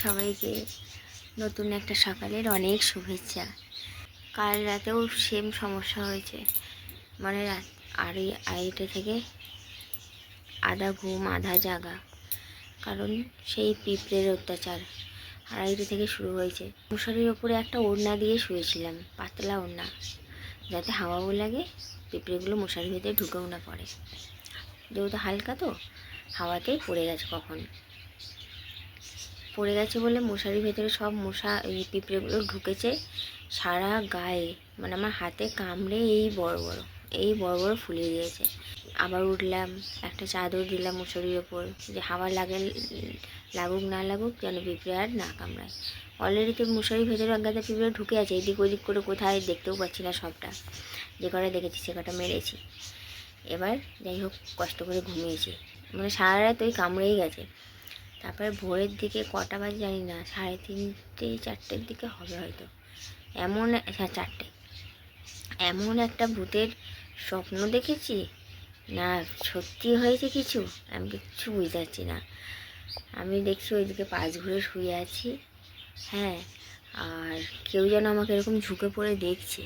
সবাইকে নতুন একটা সকালের অনেক শুভেচ্ছা। কাল রাতেও সেম সমস্যা হয়েছে, মানে রাত আড়াইটে থেকে আধা ঘুম আধা জাগা, কারণ সেই পিঁপড়ের অত্যাচার। আড়াইটে থেকে শুরু হয়েছে। মশারির ওপরে একটা ওড়না দিয়ে শুয়েছিলাম, পাতলা ওড়না, যাতে হাওয়াও লাগে, পিঁপড়েগুলো মশারির ভেতরে ঢুকেও না পড়ে। যেহেতু হালকা তো হাওয়াতেই পড়ে গেছে, কখন পড়ে গেছে বলে মশারির ভেতরে সব মশা এই পিঁপড়েগুলো ঢুকেছে সারা গায়ে, মানে আমার হাতে কামড়ে এই বড় বড় ফুলে দিয়েছে। আবার উঠলাম, একটা চাদর দিলাম মশারির ওপর, যে হাওয়া লাগুক না লাগুক যেন পিঁপড়ে আর না কামড়ায়। অলরেডি তো মশারির ভেতরে অজ্ঞাত পিঁপড়ে ঢুকে আছে, এদিক ওদিক করে কোথায় দেখতেও পাচ্ছি না, সবটা যে কটা দেখেছি সে কটা মেরেছি। এবার যাই হোক কষ্ট করে ঘুমিয়েছি, মানে সারা রাত ওই কামড়েই গেছে। তারপরে ভোরের দিকে কটা বাজে জানি না, 3:30 4টের দিকে হবে হয়তো, হ্যাঁ 4টে, এমন একটা ভূতের স্বপ্ন দেখেছি না, সত্যি হয়েছে কিছু, আমি কিচ্ছু বুঝতে পারছি না। আমি দেখছি ওইদিকে পাশ ঘুরে শুয়ে আছি, হ্যাঁ, আর কেউ যেন আমাকে এরকম ঝুঁকে পড়ে দেখছে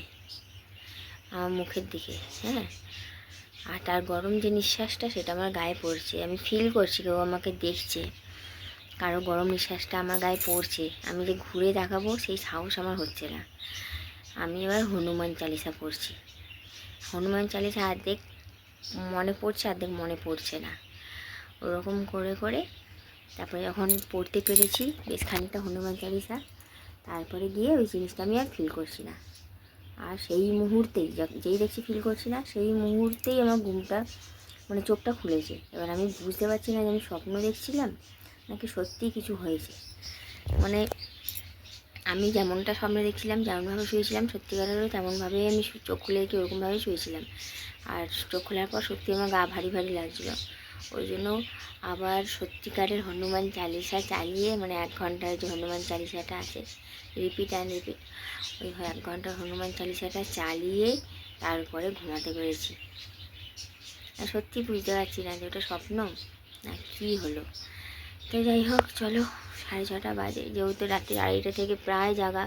আমার মুখের দিকে, হ্যাঁ, আর তার গরম যে নিঃশ্বাসটা সেটা আমার গায়ে পড়ছে, আমি ফিল করছি কেউ আমাকে দেখছে, কারো গরম নিঃশ্বাসটা আমার গায়ে পড়ছে। আমি যে ঘুরে দেখাবো সেই সাহস আমার হচ্ছে না। আমি এবার হনুমান চালিসা পড়ছি। হনুমান চালিসা অর্ধেক মনে পড়ছে, অর্ধেক মনে পড়ছে না, ওরকম করে করে তারপরে যখন পড়তে পেরেছি বেশ খানিকটা হনুমান চালিসা, তারপরে গিয়ে ওই জিনিসটা আমি আর ফিল করছি না। আর সেই মুহূর্তেই যেই দেখছি ফিল করছি না, সেই মুহূর্তেই আমার ঘুমটা, মানে চোখটা খুলেছে। এবার আমি বুঝতে পারছি না যে আমি স্বপ্ন দেখছিলাম নাকি সত্যি কিছু হয়েছে। মানে আমি যেমনটা স্বপ্নে দেখছিলাম, যেমনভাবে শুয়েছিলাম, সত্যিকারেরও তেমনভাবেই আমি চোখ খুলে দেখি ওরকমভাবেই শুয়েছিলাম। আর চোখ খোলার পর সত্যি আমার গা ভারী ভারী লাগছিলো। ওই জন্য আবার সত্যিকারের হনুমান চালিসা চালিয়ে, মানে 1 ঘন্টার যে হনুমান চালিসাটা আছে, রিপিট অ্যান্ড রিপিট, ওই 1 ঘন্টার হনুমান চালিসাটা চালিয়ে তারপরে ঘুমাতে পেরেছি। আর সত্যি বুঝতে পারছি না যে ওটা স্বপ্ন না কী হলো। তো যাই হোক, চলো 6:30 বাজে, যেহেতু রাত্রি 2:30 থেকে প্রায় জাগা,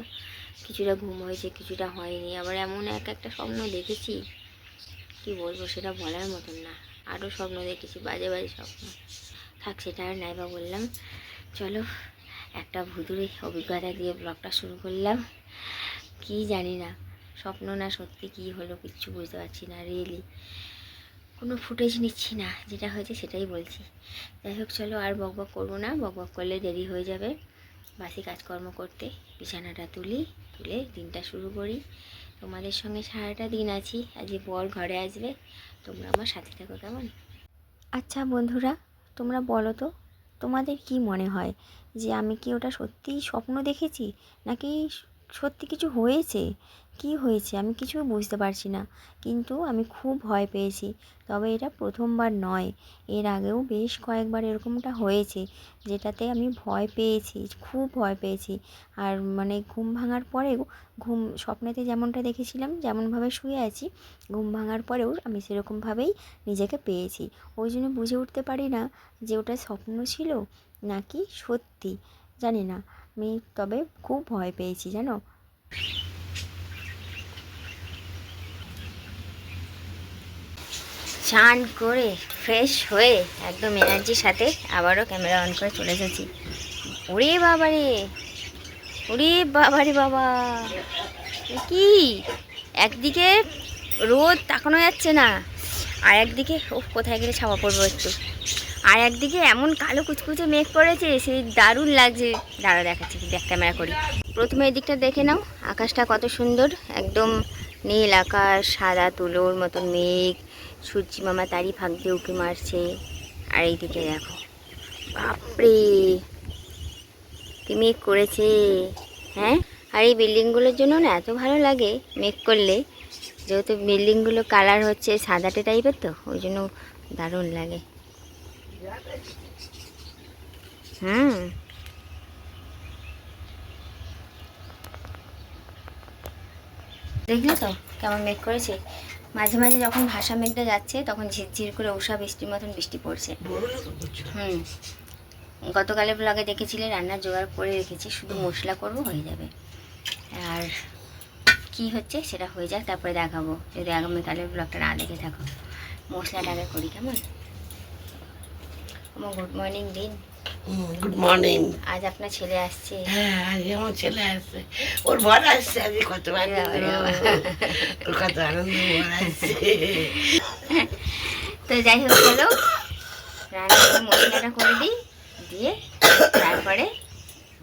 কিছুটা ঘুম হয়েছে কিছুটা হয়নি। আবার এমন একটা স্বপ্ন দেখেছি কি বলবো, সেটা বলার মতন না। আরও স্বপ্ন দেখেছি, বাজে বাজে স্বপ্ন, থাক সেটা আর নাইবা বললাম। চলো একটা ভুতুড়ে অভিজ্ঞতা দিয়ে ব্লগটা শুরু করলাম। কি জানি না স্বপ্ন না সত্যি কী হলো কিচ্ছু বুঝতে পারছি না, রিয়েলি কোনো ফুটেজ নিচ্ছি না, যেটা হয়েছে সেটাই বলছি। যাই হোক চলো আর বকবক করবো না, বকবক করলে দেরি হয়ে যাবে বাসি কাজকর্ম করতে। বিছানাটা তুলে দিনটা শুরু করি। তোমাদের সঙ্গে সারাটা দিন আছি, আজকে বর ঘরে আসবে, তোমরা আমার সাথে থাকো কেমন। আচ্ছা বন্ধুরা, তোমরা বলো তো তোমাদের কি মনে হয় যে আমি কি ওটা সত্যিই স্বপ্ন দেখেছি নাকি সত্যি কিছু হয়েছে? কি হয়েছে আমি কিছু বুঝতে পারছি না, কিন্তু আমি খুব ভয় পেয়েছি। তবে এটা প্রথমবার নয়, এর আগেও বেশ কয়েকবার এরকমটা হয়েছে, যেটাতে আমি ভয় পেয়েছি, খুব ভয় পেয়েছি। আর মানে ঘুম ভাঙার পরেও, স্বপ্নেতে যেমনটা দেখেছিলাম, যেমনভাবে শুয়ে আছি, ঘুম ভাঙার পরেও আমি সেরকমভাবেই নিজেকে পেয়েছি। ওই জন্য বুঝে উঠতে পারি না যে ওটা স্বপ্ন ছিল নাকি সত্যি, জানি না। আমি তবে খুব ভয় পেয়েছি জানো। স্নান করে ফ্রেশ হয়ে একদম এনার্জির সাথে আবারও ক্যামেরা অন করে চলে এসেছি। ওরে বাবারে, ওরে বাবারে বাবা, কি একদিকে রোদ তাকানো যাচ্ছে না, আর একদিকে ও কোথায় গেলে ছাপা পড়বো একটু, আর একদিকে এমন কালো কুচকুচে মেঘ করেছে, সেই দারুণ লাগছে। দাঁড়া দেখাচ্ছি, দেখ ক্যামেরা করি। প্রথমে এই দিকটা দেখে নাও, আকাশটা কত সুন্দর, একদম নীল আকাশ, সাদা তুলোর মতন মেঘ, সূর্যি মামা তারই ফাঁক দিয়ে উঁকি মারছে। আর এই দিকে দেখো, বাপরে কি মেঘ করেছে, হ্যাঁ। আর এই বিল্ডিংগুলোর জন্য না এত ভালো লাগে মেঘ করলে, যেহেতু বিল্ডিংগুলো কালার হচ্ছে সাদাটে টাইপের, তো ওই জন্য দারুণ লাগে। দেখলে তো কেমন মেঘ করেছে। মাঝে মাঝে যখন ভাষা মেঘটা যাচ্ছে তখন ঝিরঝির করে উষা বৃষ্টির মতন বৃষ্টি পড়ছে। গতকালের ব্লগে দেখেছিলে রান্নার জোগাড় করে রেখেছি, শুধু মশলা করব হয়ে যাবে। আর কি হচ্ছে সেটা হয়ে যাক, তারপরে দেখাবো। যদি আগামীকালের ব্লগটা না দেখে থাকো, মশলাটা আগে করি কেমন। গুড মর্নিং দিন। Good morning. আজ আপনার ছেলে আসছে? হ্যাঁ, আজ আমার ছেলে আসছে, ওর বর আসছে। আজ কত ওর কত আনন্দ, বর আসছে। তো যাই হোক, চলো রান্নার মশলাটা করে দিই, দিয়ে তারপরে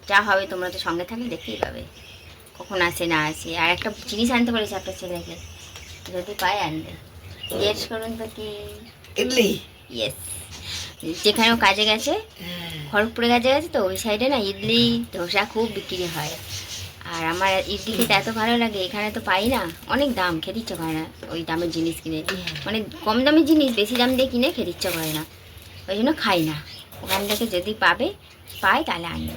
যা হবে তোমরা তো সঙ্গে থাকলে দেখতেই পাবে কখন আসে না আসে। আর একটা জিনিস আনতে বলেছে আপনার ছেলেকে, যদি পায় আনবে। জিজ্ঞেস করুন তো কি? ইডলি। ইয়েস, যেখানেও কাজে গেছে, খড়গপুরে কাজে গেছে, তো ওই সাইডে না ইডলি ধোসা খুব বিক্রি হয়। আর আমার ইডলি খেতে এত ভালো লাগে, এখানে তো পাই না, অনেক দাম, খেতে ইচ্ছা করে না ওই দামের জিনিস কিনে। মানে কম দামের জিনিস বেশি দাম দিয়ে কিনে খেতে ইচ্ছা করে না, ওই জন্য খাই না। ওখান থেকে যদি পাই তাহলে আনবে।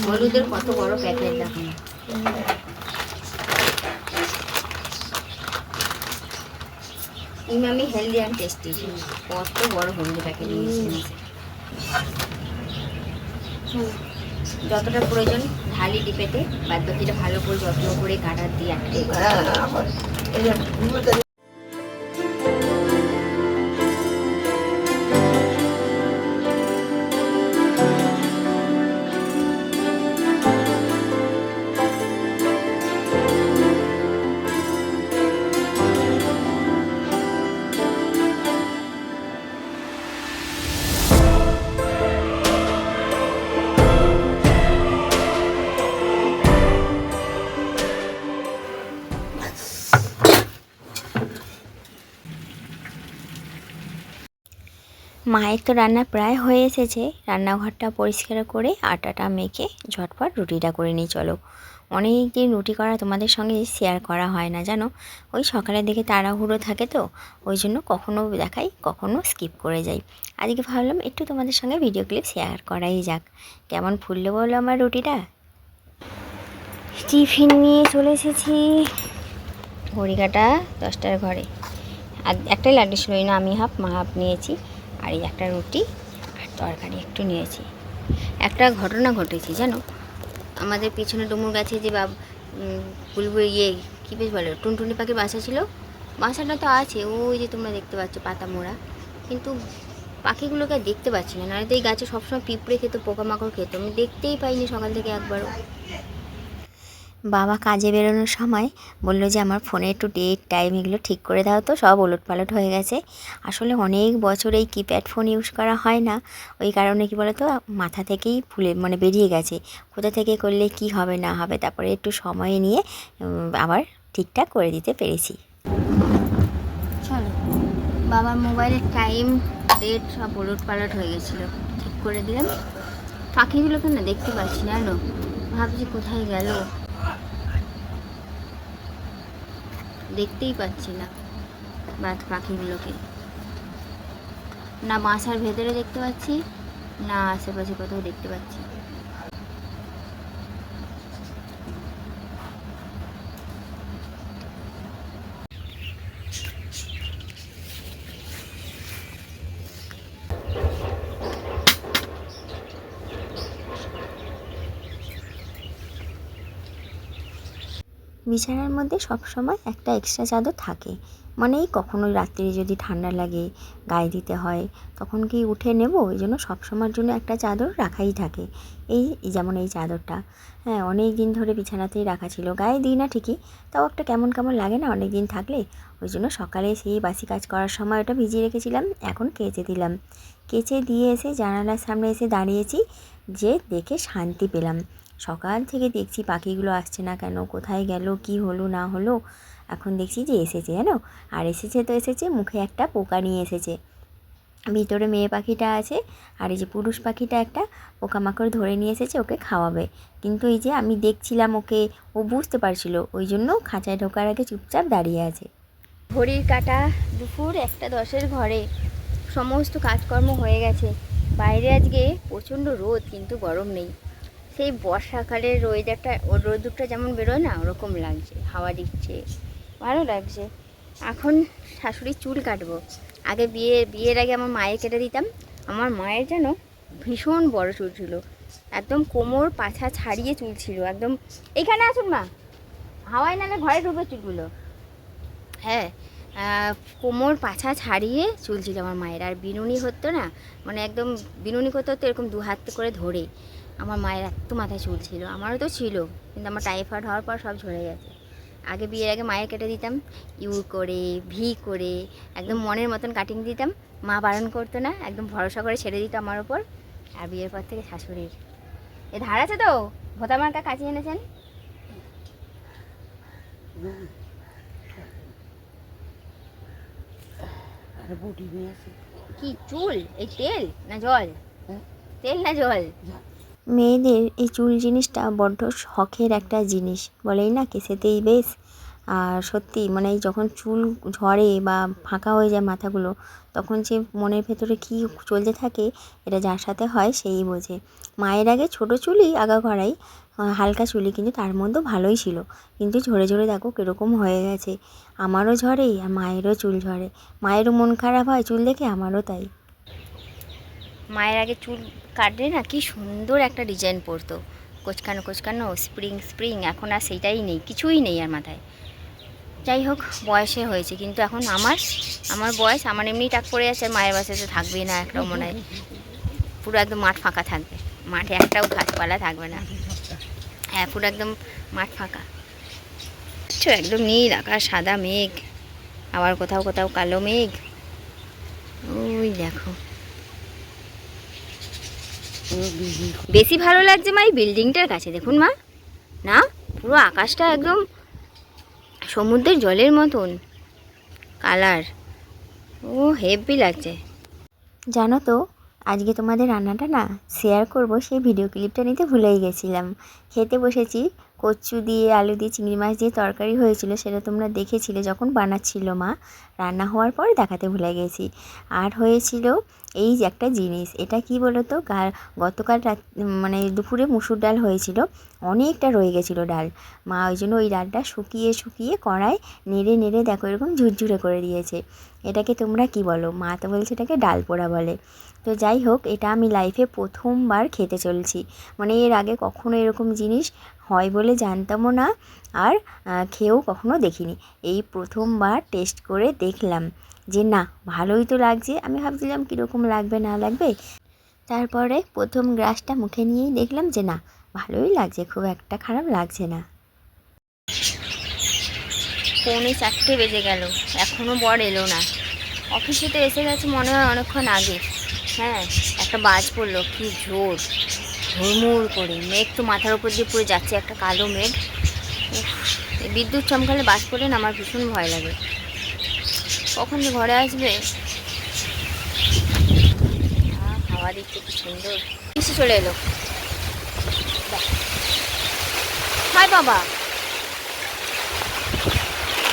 হলুদের কত বড় প্যাকেট দেখুন। ইমামি হেলদি অ্যান্ড টেস্টি, কত বড় হলুদের প্যাকেট নিয়েছে। যতটা প্রয়োজন ঢালি ডিপেতে, বাদ বাকিটা ভালো করে যত্ন করে কাটার দিয়ে আটকে। মায়ের তো রান্না প্রায় হয়ে এসেছে, রান্নাঘরটা পরিষ্কার করে আটাটা মেখে ঝটপট রুটিটা করে নিই। চলো, অনেক দিন রুটি করা তোমাদের সঙ্গে শেয়ার করা হয় না জানো, ওই সকালের দিকে তাড়াহুড়ো থাকে তো, ওই জন্য কখনও দেখাই কখনও স্কিপ করে যাই। আজকে ভাবলাম একটু তোমাদের সঙ্গে ভিডিও ক্লিপ শেয়ার করাই যাক। কেমন ফুললো বলো আমার রুটিটা। টিফিন নিয়ে চলে এসেছি, ঘড়িকাটা 10টার ঘরে। আর একটাই লাড্ডু ছিল না, আমি হাফ মা হাফ নিয়েছি। আর এই একটা রুটি আর তরকারি একটু নিয়েছি। একটা ঘটনা ঘটেছে জানো, আমাদের পেছনে ডুমুর গাছে যে বুলবুল কী বেশ বলে টুনটুনি পাখির বাসা ছিল, বাসাটা তো আছে ওই যে তোমরা দেখতে পাচ্ছ পাতা মোড়া, কিন্তু পাখিগুলোকে আর দেখতে পাচ্ছি না। নাহলে তো এই গাছে সবসময় পিঁপড়ে খেত, পোকামাকড় খেত, আমি দেখতেই পাইনি সকাল থেকে একবারও। বাবা কাজে বেরোনোর সময় বলল যে আমার ফোনে একটু ডেট টাইম এগুলো ঠিক করে দাও, তো সব ওলটপালট হয়ে গেছে। আসলে অনেক বছর এই কিপ্যাড ফোন ইউজ করা হয় না, ওই কারণে কি বলো তো মাথা থেকেই বেরিয়ে গেছে। কোথা থেকে করলে কি হবে না হবে, তারপরে একটু সময় নিয়ে আবার ঠিকঠাক করে দিতে পেরেছি। চলো, বাবার মোবাইলের টাইম ডেট সব ওলটপালট হয়ে গেছিলো, ঠিক করে দিলাম। পাখিগুলোকে না দেখতে পাচ্ছি না, ভাবছি কোথায় গেল, দেখতেই পাচ্ছি না বাদ পাখিগুলোকে, না বাসার ভেতরে দেখতে পাচ্ছি, না আশেপাশে কোথাও দেখতে পাচ্ছি। বিছানার মধ্যে সব সময় একটা এক্সট্রা চাদর থাকে, মানে এই কখনো রাত্রে যদি ঠান্ডা লাগে গায়ে দিতে হয় তখন কি উঠে নেব, এই জন্য সবসময়ের জন্য একটা চাদর রাখাই থাকে। এই যেমন এই চাদরটা, হ্যাঁ অনেক দিন ধরে বিছানাতেই রাখা ছিল, গায়ে দিই না ঠিকই, তাও একটা কেমন কেমন লাগে না অনেক দিন থাকলে, ওই জন্য সকালে সেই বাসি কাজ করার সময় ওটা ভিজিয়ে রেখেছিলাম, এখন কেচে দিলাম। কেচে দিয়ে এসে জানালার সামনে এসে দাঁড়িয়েছি, যে দেখে শান্তি পেলাম। সকাল থেকে দেখছি পাখিগুলো আসছে না কেন, কোথায় গেল, কি হলো না হলো। এখন দেখছি যে এসেছে জানো, আর এসেছে তো এসেছে, মুখে একটা পোকা নিয়ে এসেছে। ভিতরে মেয়ে পাখিটা আছে, আর এই যে পুরুষ পাখিটা একটা পোকামাকড় ধরে নিয়ে এসেছে, ওকে খাওয়াবে। কিন্তু এই যে আমি দেখছিলাম ওকে, ও বুঝতে পারছিল, ওই জন্য খাঁচায় ঢোকার আগে চুপচাপ দাঁড়িয়ে আছে। ঘড়ির কাঁটা দুপুর 1:10 ঘরে সমস্ত কাজকর্ম হয়ে গেছে। বাইরে আজকে প্রচণ্ড রোদ, কিন্তু গরম নেই। সেই বর্ষাকালের রোদটা যেমন বেরোয় না, ওরকম লাগছে, হাওয়া দিচ্ছে, ভালো লাগছে। এখন শাশুড়ির চুল কাটবো। আগে বিয়ের আগে আমার মায়ের কেটে দিতাম। আমার মায়ের যেন ভীষণ বড় চুল ছিল, একদম কোমর পাছা ছাড়িয়ে চুল ছিল একদম। এইখানে আসুন মা, হাওয়ায় নালে ঘরে ঢুকে চুলগুলো। হ্যাঁ, কোমর পাছা ছাড়িয়ে চুল ছিল আমার মায়ের। আর বিনুনি হতো না, মানে একদম বিনুনি করতে হতো এরকম 2 হাতে করে ধরে। আমার মায়ের এত মাথায় চুল ছিল, আমারও তো ছিল, কিন্তু আমার টাইফয়েড হওয়ার পর সব ঝরে গেছে। আগে বিয়ের আগে মায়ের কেটে দিতাম, ইউ করে ভি করে একদম মনের মতন কাটিং দিতাম। মা বারণ করতো না, একদম ভরসা করে ছেড়ে দিত আমার ওপর। আর বিয়ের পর থেকে শাশুড়ির এ ধার আছে তো, ভোতা মার্কা কাছে এনেছেন। কি চুল, এই তেল না জল? তেল না জল? মেয়েদের এই চুল জিনিসটা বড্ড শখের একটা জিনিস, বলেই না কেসেতেই বেশ। আর সত্যি মানে এই যখন চুল ঝরে বা ফাঁকা হয়ে যায় মাথাগুলো, তখন যে মনের ভেতরে কী চলতে থাকে, এটা যার সাথে হয় সেই বোঝে। মায়ের আগে ছোটো চুলই আগাগোড়াই হালকা চুলি, কিন্তু তার মধ্যেও ভালোই ছিল। কিন্তু ঝরে ঝরে দেখো কীরকম হয়ে গেছে। আমারও ঝরে, আর মায়েরও চুল ঝরে। মায়েরও মন খারাপ হয় চুল দেখে, আমারও তাই। মায়ের আগে চুল কাটলে না কি সুন্দর একটা ডিজাইন পড়তো, কোচকানো কোচকানো, স্প্রিং স্প্রিং। এখন আর সেইটাই নেই, কিছুই নেই আর মাথায়। যাই হোক, বয়সে হয়েছে, কিন্তু এখন আমার বয়স, আমার এমনি টাক পড়ে আছে, আর মায়ের বয়সে তো থাকবেই না একটাও, মনে হয় পুরো একদম মাঠ ফাঁকা থাকবে, মাঠে একটাও গাছপালা থাকবে না। হ্যাঁ, পুরো একদম মাঠ ফাঁকা, একদম নীল আকাশ, সাদা মেঘ, আবার কোথাও কোথাও কালো মেঘ। ওই দেখো, বেশি ভালো লাগছে মা এই বিল্ডিংটার কাছে, দেখুন মা, না পুরো আকাশটা একদম সমুদ্রের জলের মতন কালার। ও হেভি লাগছে। জানো তো, আজকে তোমাদের রান্নাটা না শেয়ার করব, সেই ভিডিও ক্লিপটা নিতে ভুলেই গেছিলাম। খেতে বসেছি, কচু দিয়ে আলু দিয়ে চিংড়ি মাছ দিয়ে তরকারি হয়েছিল, সেটা তোমরা দেখেছিলে যখন বানাচ্ছিল মা। রান্না হওয়ার পর দেখাতে ভুলে গেছি। আর হয়েছিল এই যে একটা জিনিস, এটা কি বলো তো, গতকাল মানে দুপুরে মুসুর ডাল হয়েছিল, অনেকটা রয়ে গেছিলো ডাল। মা ওই জন্য ওই ডালটা শুকিয়ে শুকিয়ে কড়ায় নেড়ে নেড়ে দেখো এরকম ঝুরঝুরে করে দিয়েছে। এটাকে তোমরা কি বলো? মা তো বলছে এটাকে ডাল পোড়া বলে। তো যাই হোক, এটা আমি লাইফে প্রথমবার খেতে চলছি, মানে এর আগে কখনো এরকম জিনিস হয় বলে জানতামও না, আর খেয়েও কখনো দেখিনি। এই প্রথমবার টেস্ট করে দেখলাম যে না, ভালোই তো লাগছে। আমি ভাবছিলাম কীরকম লাগবে না লাগবে, তারপরে প্রথম গ্রাসটা মুখে নিয়েই দেখলাম যে না, ভালোই লাগছে, খুব একটা খারাপ লাগছে না। 3:45 বেজে গেল, এখনও বর এলো না। অফিসে তো এসে গেছে মনে হয় অনেকক্ষণ আগে। হ্যাঁ, একটা বাজ পড়লো, কি জোর, হুড়মুড় করে। মেঘ তো মাথার উপর দিয়ে পুরো যাচ্ছে, একটা কালো মেঘ। এই বিদ্যুৎ চমকালে বাজ পড়লে না আমার ভীষণ ভয় লাগে। কখন যে ঘরে আসবে। হাওয়া দিচ্ছে কি সুন্দর, বৃষ্টি চলে এলো। হাই বাবা,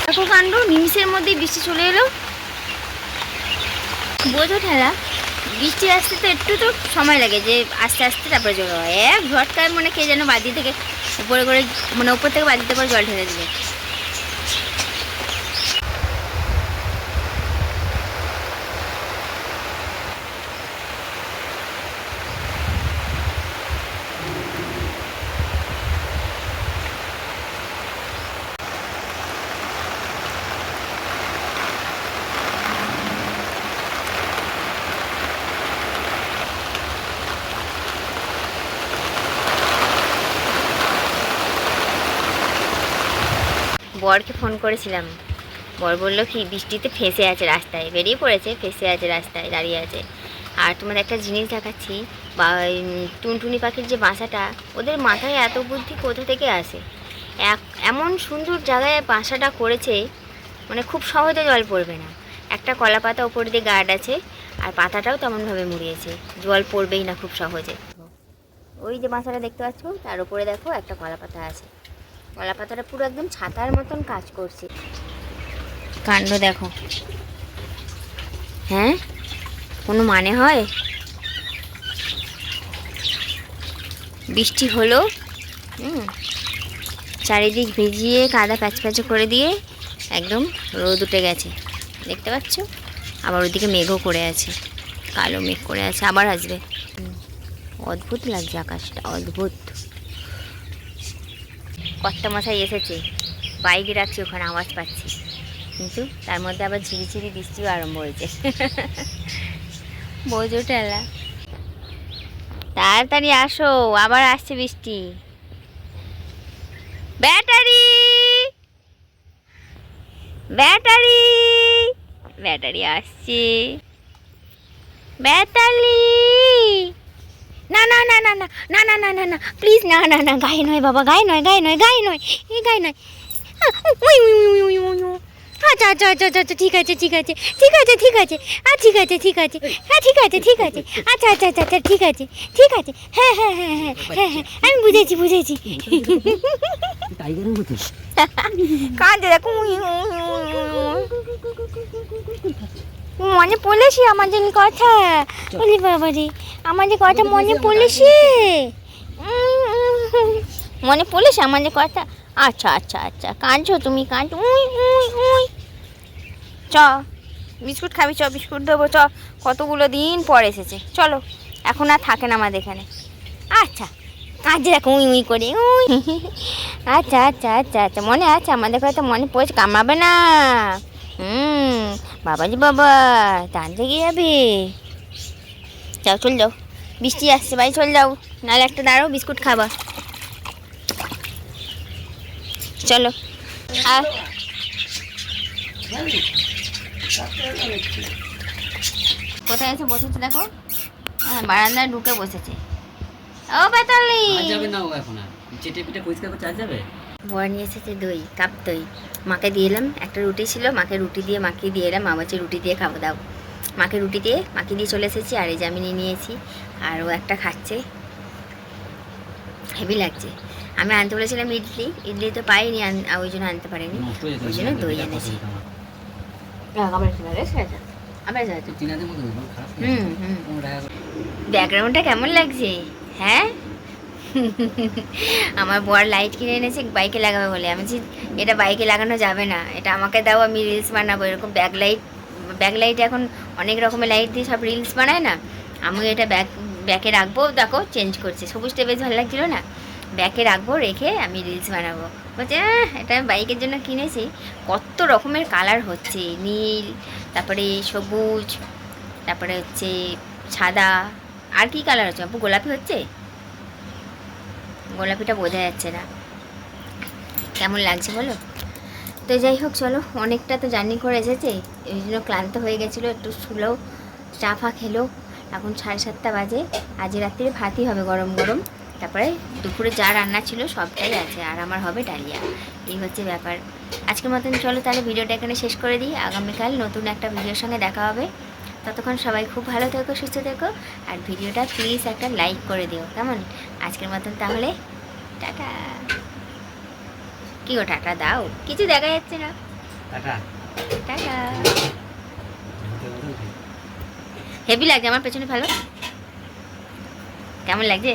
দেখো কাণ্ড, নিমিষের মধ্যেই বৃষ্টি চলে এলো। বোঝো ঠেলা, বৃষ্টি আসতে তো একটু তো সময় লাগে, যে আস্তে আস্তে তারপরে জল হয়। এক ঝটকায় মনে কে যেন বাদি থেকে উপরে করে, মানে উপর থেকে বাদিতে করে জল ঢেলে দিলে। বরকে ফোন করেছিলাম, বর বললো কি বৃষ্টিতে ফেঁসে আছে রাস্তায়, বেরিয়ে পড়েছে, ফেঁসে আছে রাস্তায়, দাঁড়িয়ে আছে। আর তোমাদের একটা জিনিস দেখাচ্ছি, বা টুনটুনি পাখির যে বাসাটা, ওদের মাথায় এত বুদ্ধি কোথা থেকে আসে। এমন সুন্দর জায়গায় বাসাটা করেছে, মানে খুব সহজে জল পড়বে না। একটা কলা পাতা ওপর দিয়ে গার্ড আছে, আর পাতাটাও তেমনভাবে মুড়িয়েছে, জল পড়বেই না খুব সহজে। ওই যে বাসাটা দেখতে পাচ্ছ, তার উপরে দেখো একটা কলা পাতা আছে। কলা পাতাটা পুরো একদম ছাতার মতন কাজ করছে। কাণ্ড দেখো, হ্যাঁ কোনো মানে হয়? বৃষ্টি হলো, চারিদিক ভিজিয়ে কাদা প্যাচপ্যাচে করে দিয়ে একদম রোদ উঠে গেছে, দেখতে পাচ্ছ? আবার ওদিকে মেঘও করে আছে, কালো মেঘ করে আছে, আবার আসবে। অদ্ভুত লাগছে আকাশটা, অদ্ভুত। কর্তা মশাই এসেছে, বাইক রাখছি ওখানে, আওয়াজ পাচ্ছি, কিন্তু তার মধ্যে আবার ঝিরিঝিরি বৃষ্টিও আরম্ভ হয়েছে। বোঝো ঠেলা, তাড়াতাড়ি আসো, আবার আসছে বৃষ্টি। ব্যাটারি ব্যাটারি ব্যাটারি আসছে, ব্যাটারি। না না না না না না না না না না প্লিজ, না না না, গায়ে নয় বাবা, গায়ে নয়, গায়ে নয়, গায়ে নয়, এই গায়ে নয়। We we we we we we. আচ্ছা আচ্ছা আচ্ছা আচ্ছা, ঠিক আছে ঠিক আছে ঠিক আছে ঠিক আছে, ঠিক আছে ঠিক আছে, হ্যাঁ ঠিক আছে ঠিক আছে, আচ্ছা আচ্ছা আচ্ছা আচ্ছা, ঠিক আছে ঠিক আছে, হ্যাঁ হ্যাঁ হ্যাঁ হ্যাঁ হ্যাঁ হ্যাঁ, আমি বুঝেছি বুঝেছি। কাঁদে দেখো, মনে পড়েছি আমাদের কথা, বলি বাবা রে, আমাদের কথা মনে পড়েছে, মনে পড়েছে আমাদের কথা। আচ্ছা আচ্ছা আচ্ছা, কাঁদছো তুমি, কাঁদছো, উই উই উই। চ বিস্কুট খাবি, চ বিস্কুট দেবো, চ, কতগুলো দিন পর এসেছে, চলো, এখন আর থাকে না আমাদের এখানে। আচ্ছা, কাঁদছে দেখো, উই উই করে, উই। আচ্ছা আচ্ছা আচ্ছা আচ্ছা, মনে আছে আমাদের কথা, মনে পড়েছে, কামাবে না। বাবাজি বাবা, টান থেকে যাবে। যাও চল যাও, বৃষ্টি আসছে, বাড়ি চল যাও, নাহলে একটা দাঁড়াও, বিস্কুট খাবা, চলো। আর কোথায় এসে বসেছে দেখো, হ্যাঁ বারান্দায় ঢুকে বসেছে। ও বেতালি, যাবে না ও এখন, আর চেটে পিঠে পরিষ্কার করতে আজ যাবে। বর নিয়ে এসেছে দই, কাপ দই, মাকে দিয়ে এলাম। একটা রুটি ছিল, মাকে রুটি দিয়ে মাকে দিয়ে এলাম, মা বলছে রুটি দিয়ে খাবো, দাও। মাকে রুটি দিয়ে মাকে দিয়ে চলে এসেছি, আর এই যে আমি নিয়ে নিয়েছি, আর ও একটা খাচ্ছে, হেভি লাগছে। আমি আনতে বলেছিলাম ইডলি, ইডলি তো পাইনি, ওই জন্য আনতে পারিনি, ওই জন্য দই এনেছি। ব্যাকগ্রাউন্ডটা কেমন লাগছে, হ্যাঁ? আমার বর লাইট কিনে এনেছে বাইকে লাগাবে বলে, আমি বলছি এটা বাইকে লাগানো যাবে না, এটা আমাকে দাও, আমি রিলস বানাবো। এরকম ব্যাকলাইট এখন অনেক রকমের লাইট দিয়ে সব রিলস বানায় না, আমি এটা ব্যাকে রাখবো। দেখো চেঞ্জ করছে, সবুজটা বেশ ভালো লাগছিলো না, ব্যাকে রাখবো, রেখে আমি রিলস বানাবো। বলছে এটা আমি বাইকের জন্য কিনেছি। কত রকমের কালার হচ্ছে, নীল, তারপরে সবুজ, তারপরে হচ্ছে সাদা, আর কি কালার হচ্ছে আপু? গোলাপি হচ্ছে, গোলাপিটা বোঝা যাচ্ছে না, কেমন লাগছে বলো? তো যাই হোক, চলো, অনেকটা তো জার্নি করে এসেছে, এই জন্য ক্লান্ত হয়ে গেছিলো, একটু শুলো, চা ফা খেলো। এখন 7:30 বাজে, আজ রাত্রে ভাতই হবে গরম গরম, তারপরে দুপুরে যা রান্না ছিল সবটাই আছে, আর আমার হবে ডালিয়া। এই হচ্ছে ব্যাপার। আজকের মতন চলো তাহলে ভিডিওটা এখানে শেষ করে দিই, আগামীকাল নতুন একটা ভিডিওর সঙ্গে দেখা হবে। ততক্ষণ সবাই খুব ভালো থেকো, সুস্থ থেকো, আর ভিডিওটা প্লিজ একটা লাইক করে দিও, কেমন? আজকের মতন তাহলে টাটা। কি গো টাটা দাও, কিছু দেখা যাচ্ছে না, টাটা টাটা। হেভি লাগছে আমার পেছনে, ভালো কেমন লাগছে?